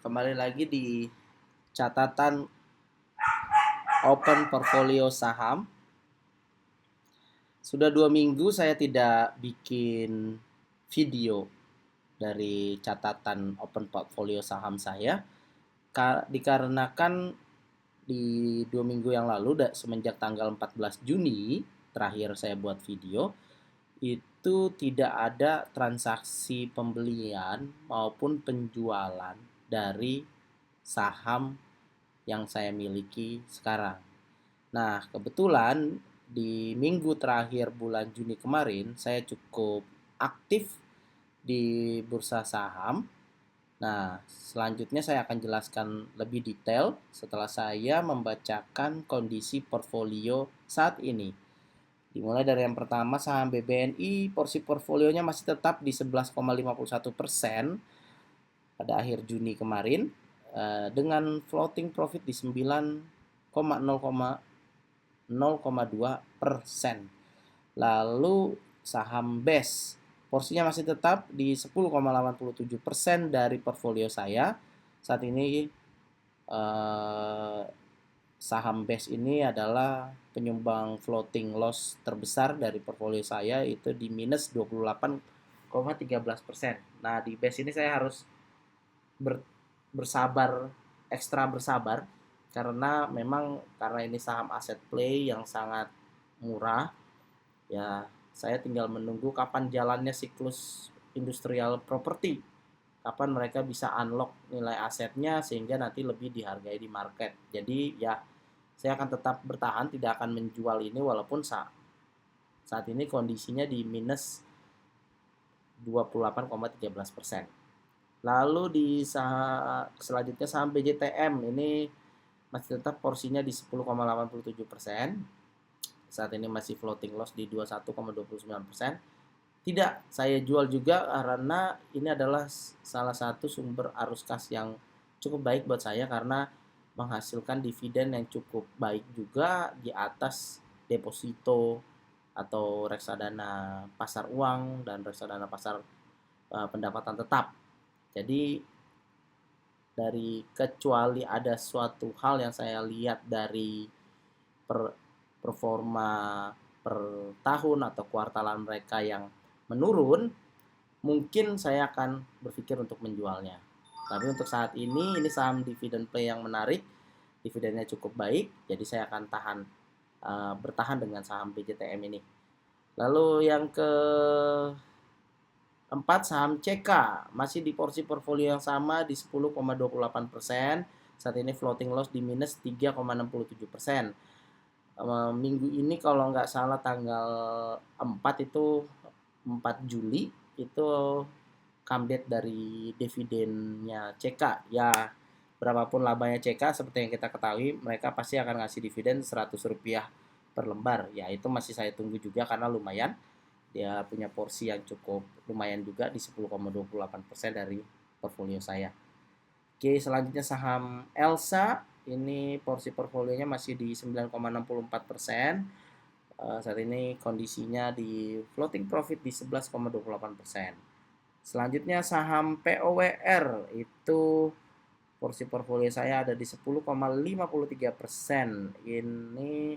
kembali lagi di catatan Open Portfolio Saham. Sudah 2 minggu saya tidak bikin video dari catatan Open Portfolio Saham saya, dikarenakan di 2 minggu yang lalu, semenjak tanggal 14 Juni terakhir saya buat video, itu tidak ada transaksi pembelian maupun penjualan dari saham yang saya miliki sekarang. Nah, kebetulan di minggu terakhir bulan Juni kemarin saya cukup aktif di bursa saham. Nah, selanjutnya saya akan jelaskan lebih detail setelah saya membacakan kondisi portfolio saat ini. Dimulai dari yang pertama, saham BBNI, porsi portfolionya masih tetap di 11,51% pada akhir Juni kemarin, dengan floating profit di 9,2%. Lalu saham BES, porsinya masih tetap di 10,87% dari portfolio saya. Saat ini saham BES ini adalah penyumbang floating loss terbesar dari portfolio saya, itu di minus 28,13%. Nah, di BES ini saya harus bersabar, ekstra bersabar, karena ini saham aset play yang sangat murah. Ya, saya tinggal menunggu kapan jalannya siklus industrial property, kapan mereka bisa unlock nilai asetnya sehingga nanti lebih dihargai di market. Jadi ya, saya akan tetap bertahan, tidak akan menjual ini walaupun saat ini kondisinya di minus 28,13%. Lalu di selanjutnya saham BJTM ini masih tetap porsinya di 10,87%. Saat ini masih floating loss di 21,29%. Tidak saya jual juga karena ini adalah salah satu sumber arus kas yang cukup baik buat saya, karena menghasilkan dividen yang cukup baik juga di atas deposito atau reksadana pasar uang dan reksadana pasar pendapatan tetap. Jadi kecuali ada suatu hal yang saya lihat dari performa per tahun atau kuartalan mereka yang menurun, mungkin saya akan berpikir untuk menjualnya. Tapi untuk saat ini saham dividen play yang menarik, dividennya cukup baik, jadi saya akan bertahan dengan saham BJTM ini. Lalu yang ke 4, saham CK masih di porsi portfolio yang sama di 10,28%. Saat ini floating loss di minus 3,67%. Minggu ini kalau nggak salah tanggal 4 itu 4 Juli itu come date dari dividennya CK. Ya, berapapun labanya CK, seperti yang kita ketahui, mereka pasti akan ngasih dividen Rp100 per lembar. Ya, itu masih saya tunggu juga karena lumayan. Dia punya porsi yang cukup lumayan juga di 10,28% dari portfolio saya. Oke, selanjutnya saham Elsa. Ini porsi portfolionya masih di 9,64%. Saat ini kondisinya di floating profit di 11,28%. Selanjutnya saham POWR, itu porsi portfolio saya ada di 10,53%. Ini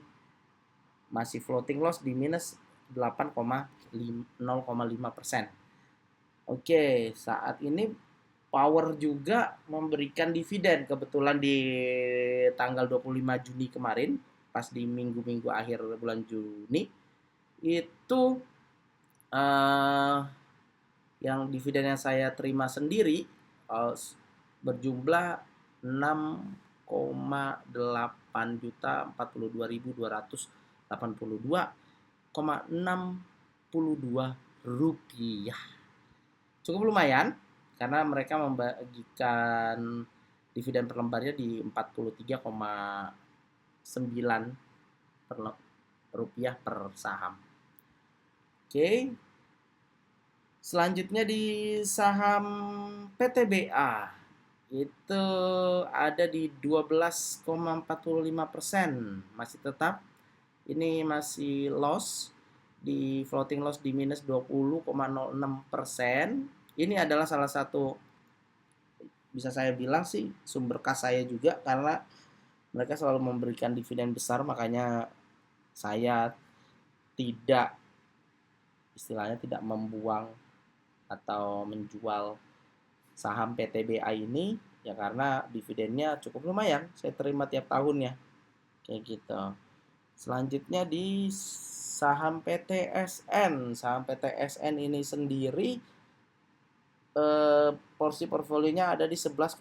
masih floating loss di minus 0,5%. Oke, saat ini Power juga memberikan dividen. Kebetulan di tanggal 25 Juni kemarin, pas di minggu-minggu akhir bulan Juni, itu yang dividen yang saya terima sendiri berjumlah 6,842.642 rupiah. Cukup lumayan karena mereka membagikan dividen per lembarnya di 43,9 rupiah per saham. Oke. Selanjutnya di saham PTBA itu ada di 12,45%, masih tetap. Ini masih loss di floating loss di minus 20,06%. Ini adalah salah satu bisa saya bilang sih sumber kas saya juga, karena mereka selalu memberikan dividen besar, makanya saya tidak, istilahnya tidak membuang atau menjual saham PTBA ini ya, karena dividennya cukup lumayan saya terima tiap tahunnya kayak gitu. Selanjutnya di saham PTSN. Saham PTSN ini sendiri porsi portfolionya ada di 11,63%.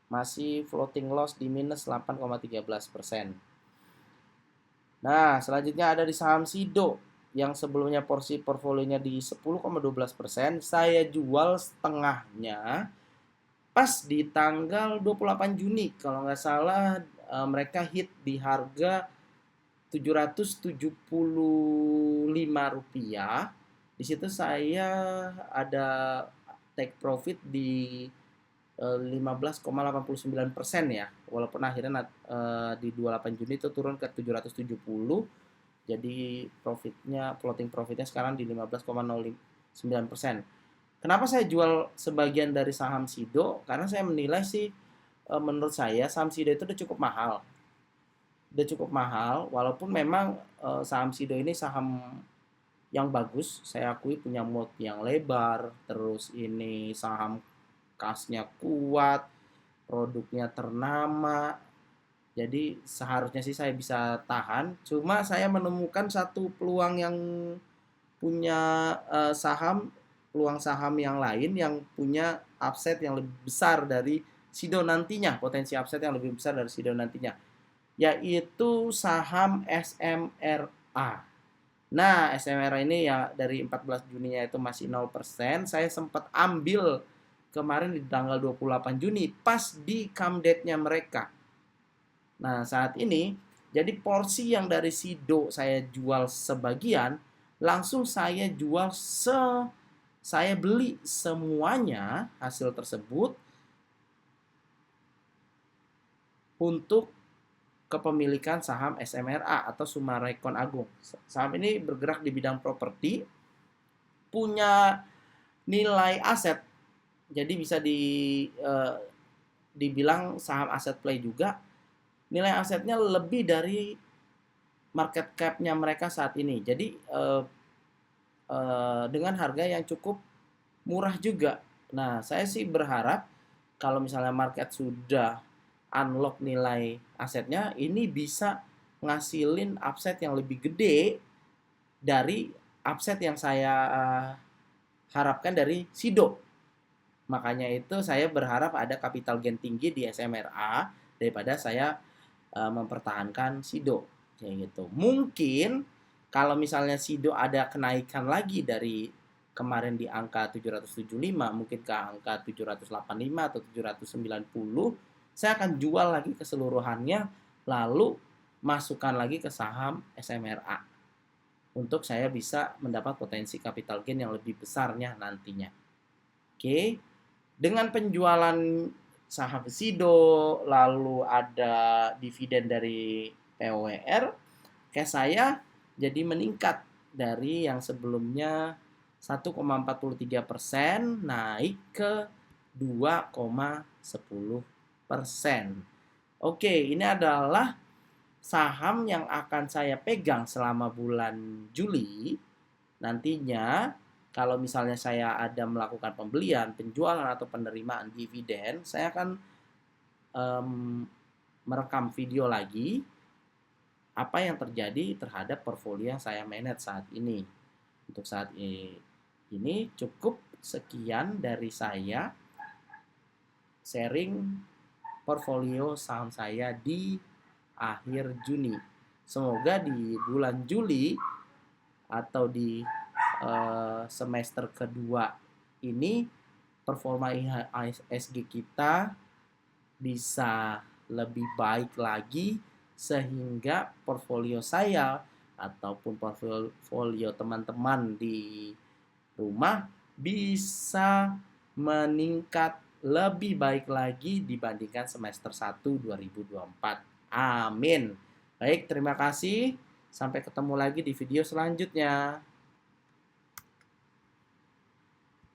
Masih floating loss di minus 8,13%. Nah, selanjutnya ada di saham Sido yang sebelumnya porsi portfolionya di 10,12%, saya jual setengahnya pas di tanggal 28 Juni. Kalau nggak salah mereka hit di harga Rp775. Di situ saya ada take profit di 15,89% ya, walaupun akhirnya di 28 Juni itu turun ke 770, jadi floating profitnya sekarang di 15,09%. Kenapa saya jual sebagian dari saham Sido? Karena saya menilai sih, menurut saya saham Sido itu udah cukup mahal, walaupun memang saham Sido ini saham yang bagus, saya akui punya moat yang lebar, terus ini saham kasnya kuat, produknya ternama, jadi seharusnya sih saya bisa tahan. Cuma saya menemukan satu peluang yang punya peluang saham yang lain yang punya upside yang lebih besar dari Sido nantinya, potensi upside yang lebih besar dari Sido nantinya, yaitu saham SMRA. Nah, SMRA ini ya dari 14 Juninya itu masih 0%. Saya sempat ambil kemarin di tanggal 28 Juni pas di come date-nya mereka. Nah, saat ini jadi porsi yang dari Sido saya jual sebagian, langsung saya beli semuanya hasil tersebut untuk kepemilikan saham SMRA atau Summarecon Agung. Saham ini bergerak di bidang properti, punya nilai aset, jadi bisa dibilang saham aset play juga. Nilai asetnya lebih dari market cap-nya mereka saat ini. Jadi dengan harga yang cukup murah juga. Nah, saya sih berharap kalau misalnya market sudah unlock nilai asetnya, ini bisa ngasilin upside yang lebih gede dari upside yang saya harapkan dari Sido. Makanya itu saya berharap ada capital gain tinggi di SMRA daripada saya mempertahankan Sido kayak gitu. Mungkin kalau misalnya Sido ada kenaikan lagi dari kemarin di angka 775 mungkin ke angka 785 atau 790, saya akan jual lagi keseluruhannya lalu masukkan lagi ke saham SMRA untuk saya bisa mendapat potensi capital gain yang lebih besarnya nantinya. Oke, dengan penjualan saham Sido lalu ada dividen dari POWR, kayak saya jadi meningkat dari yang sebelumnya 1,43% naik ke 2,10%. Oke, ini adalah saham yang akan saya pegang selama bulan Juli. Nantinya kalau misalnya saya ada melakukan pembelian, penjualan atau penerimaan dividen, saya akan merekam video lagi apa yang terjadi terhadap portfolio yang saya manage saat ini. Untuk saat ini cukup sekian dari saya sharing portfolio saham saya di akhir Juni. Semoga di bulan Juli atau di semester kedua ini performa IHSG kita bisa lebih baik lagi sehingga portfolio saya ataupun portfolio teman-teman di rumah bisa meningkat lebih baik lagi dibandingkan semester 1 2024. Amin. Baik, terima kasih. Sampai ketemu lagi di video selanjutnya.